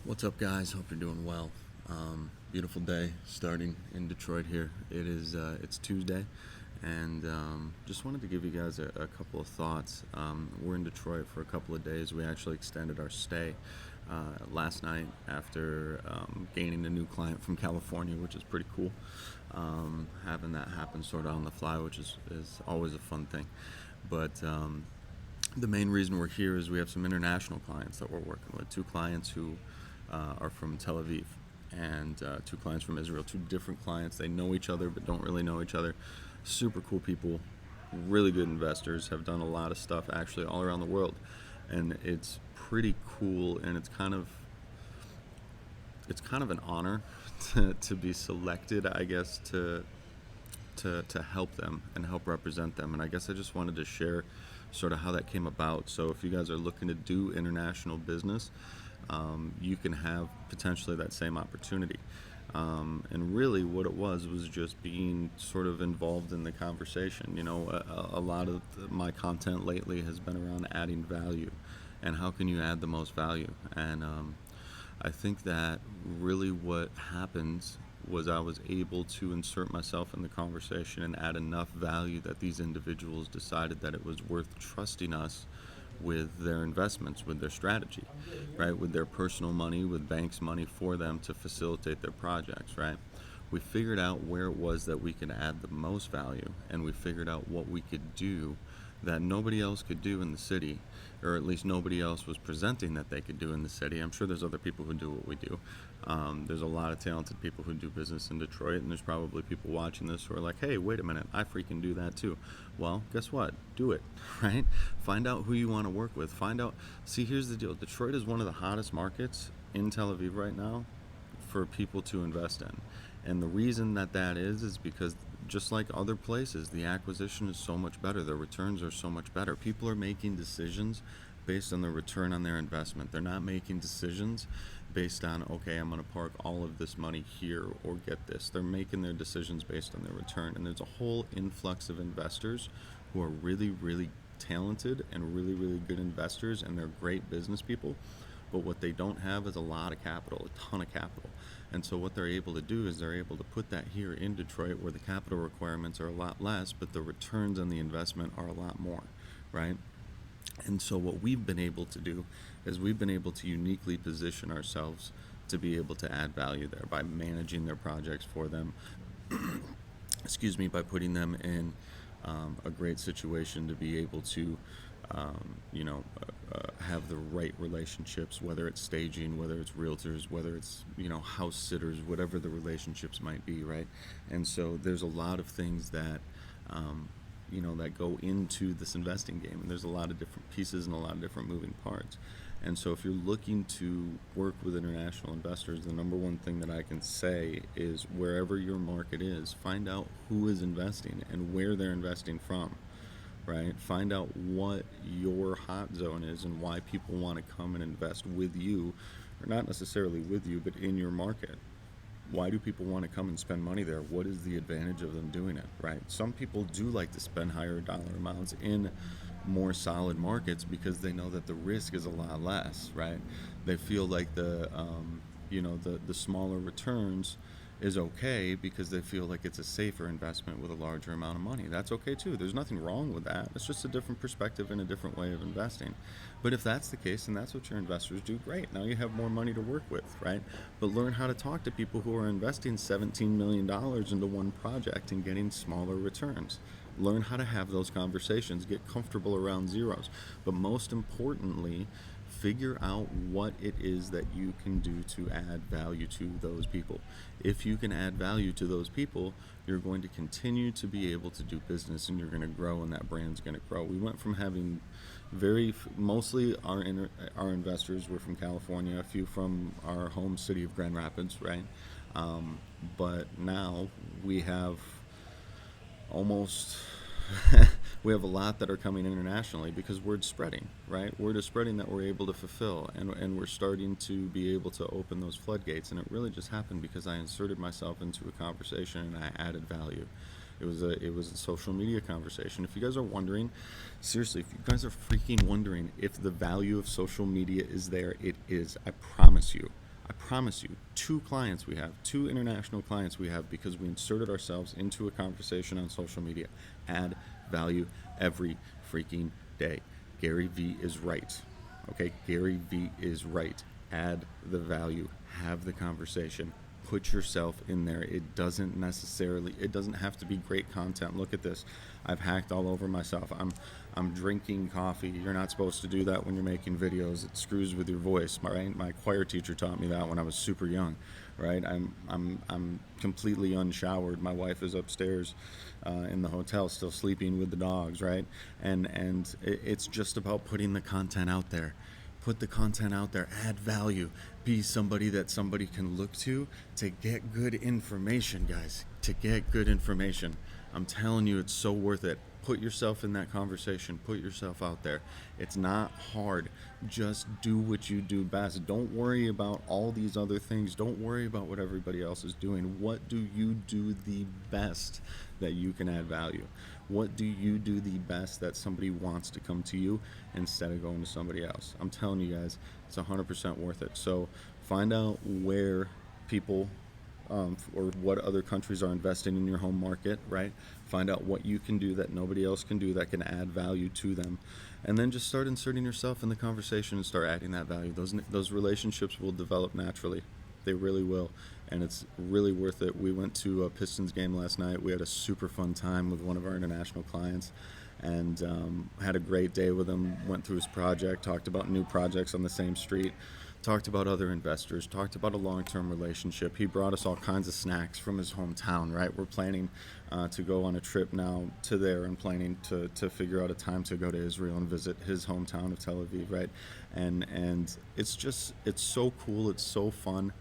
What's up, guys? Hope you're doing well. Beautiful day starting in Detroit here. It's Tuesday, and just wanted to give you guys a couple of thoughts. We're in Detroit for a couple of days. We actually extended our stay last night after gaining a new client from California, which is pretty cool. Having that happen sort of on the fly, which is always a fun thing. But the main reason we're here is we have some international clients that we're working with. Two clients who are from Tel Aviv, and two clients from Israel. Two different clients. They know each other but don't really know each other. Super cool people, really good investors. Have done a lot of stuff actually all around the world, and it's pretty cool. And it's kind of an honor to be selected, I guess, to help them and help represent them. And I guess I just wanted to share sort of how that came about. So if you guys are looking to do international business, you can have potentially that same opportunity. And really, what it was just being sort of involved in the conversation. A lot of my content lately has been around adding value, and how can you add the most value. And I think that really what happens was I was able to insert myself in the conversation and add enough value that these individuals decided that it was worth trusting us with their investments, with their strategy, right? With their personal money, with banks' money for them to facilitate their projects, right? We figured out where it was that we could add the most value, and we figured out what we could do that nobody else could do in the city, or at least nobody else was presenting that they could do in the city. I'm sure there's other people who do what we do. There's a lot of talented people who do business in Detroit, and there's probably people watching this who are like, hey, wait a minute, I freaking do that too. Well, guess what? Do it, right? Find out who you want to work with. See, here's the deal. Detroit is one of the hottest markets in Tel Aviv right now for people to invest in. And the reason that is because just like other places, the acquisition is so much better. The returns are so much better. People are making decisions based on the return on their investment. They're not making decisions based on, okay, I'm going to park all of this money here or get this. They're making their decisions based on their return. And there's a whole influx of investors who are really, really talented and really, really good investors, and they're great business people. But what they don't have is a lot of capital, a ton of capital. And so what they're able to do is they're able to put that here in Detroit, where the capital requirements are a lot less, but the returns on the investment are a lot more, right? And so what we've been able to do is we've been able to uniquely position ourselves to be able to add value there by managing their projects for them, excuse me, by putting them in a great situation to be able to have the right relationships, whether it's staging, whether it's realtors, whether it's, house sitters, whatever the relationships might be, right? And so there's a lot of things that, that go into this investing game. And there's a lot of different pieces and a lot of different moving parts. And so if you're looking to work with international investors, the number one thing that I can say is wherever your market is, find out who is investing and where they're investing from, right? Find out what your hot zone is and why people want to come and invest with you, or not necessarily with you, but in your market. Why do people want to come and spend money there? What is the advantage of them doing it, right? Some people do like to spend higher dollar amounts in more solid markets because they know that the risk is a lot less, right? They feel like the smaller returns is okay because they feel like it's a safer investment with a larger amount of money. That's okay too. There's nothing wrong with that. It's just a different perspective and a different way of investing. But if that's the case and that's what your investors do, great. Now you have more money to work with, right? But learn how to talk to people who are investing $17 million into one project and getting smaller returns. Learn how to have those conversations, get comfortable around zeros. But most importantly, figure out what it is that you can do to add value to those people. If you can add value to those people, you're going to continue to be able to do business, and you're going to grow, and that brand's going to grow. We went from having mostly our investors were from California, a few from our home city of Grand Rapids, right? But now we have almost we have a lot that are coming internationally because word's spreading, right? Word is spreading that we're able to fulfill, and we're starting to be able to open those floodgates. And it really just happened because I inserted myself into a conversation and I added value. It was a social media conversation. If you guys are wondering, seriously, if you are freaking wondering if the value of social media is there, it is. I promise you. I promise you, two international clients we have because we inserted ourselves into a conversation on social media. Add value every freaking day. Gary Vee is right. Okay, Gary Vee is right. Add the value, have the conversation, put yourself in there. It doesn't have to be great content. Look at this. I've hacked all over myself. I'm drinking coffee. You're not supposed to do that when you're making videos. It screws with your voice. Right? My choir teacher taught me that when I was super young. Right? I'm completely unshowered. My wife is upstairs in the hotel, still sleeping with the dogs. Right? And it's just about putting the content out there. Put the content out there, add value, be somebody that somebody can look to get good information, guys, to get good information. I'm telling you, it's so worth it. Put yourself in that conversation, put yourself out there. It's not hard. Just do what you do best. Don't worry about all these other things. Don't worry about what everybody else is doing. What do you do the best that you can add value? What do you do the best that somebody wants to come to you instead of going to somebody else? I'm telling you guys, it's 100% worth it. So find out where people or what other countries are investing in your home market, right? Find out what you can do that nobody else can do that can add value to them. And then just start inserting yourself in the conversation and start adding that value. Those relationships will develop naturally. They really will. And it's really worth it. We went to a Pistons game last night. We had a super fun time with one of our international clients and had a great day with him. Went through his project, talked about new projects on the same street, talked about other investors, talked about a long-term relationship. He brought us all kinds of snacks from his hometown, right? We're planning to go on a trip now to there and planning to figure out a time to go to Israel and visit his hometown of Tel Aviv, right? And it's so cool. It's so fun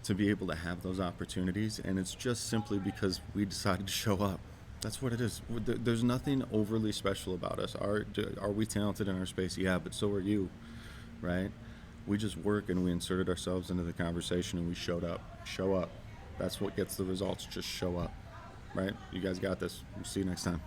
to be able to have those opportunities, and it's just simply because we decided to show up. That's what it is. There's nothing overly special about us. Are we talented in our space? Yeah, but so are you, right? We just work and we inserted ourselves into the conversation and we showed up. Show up. That's what gets the results. Just show up, right? You guys got this. We'll see you next time.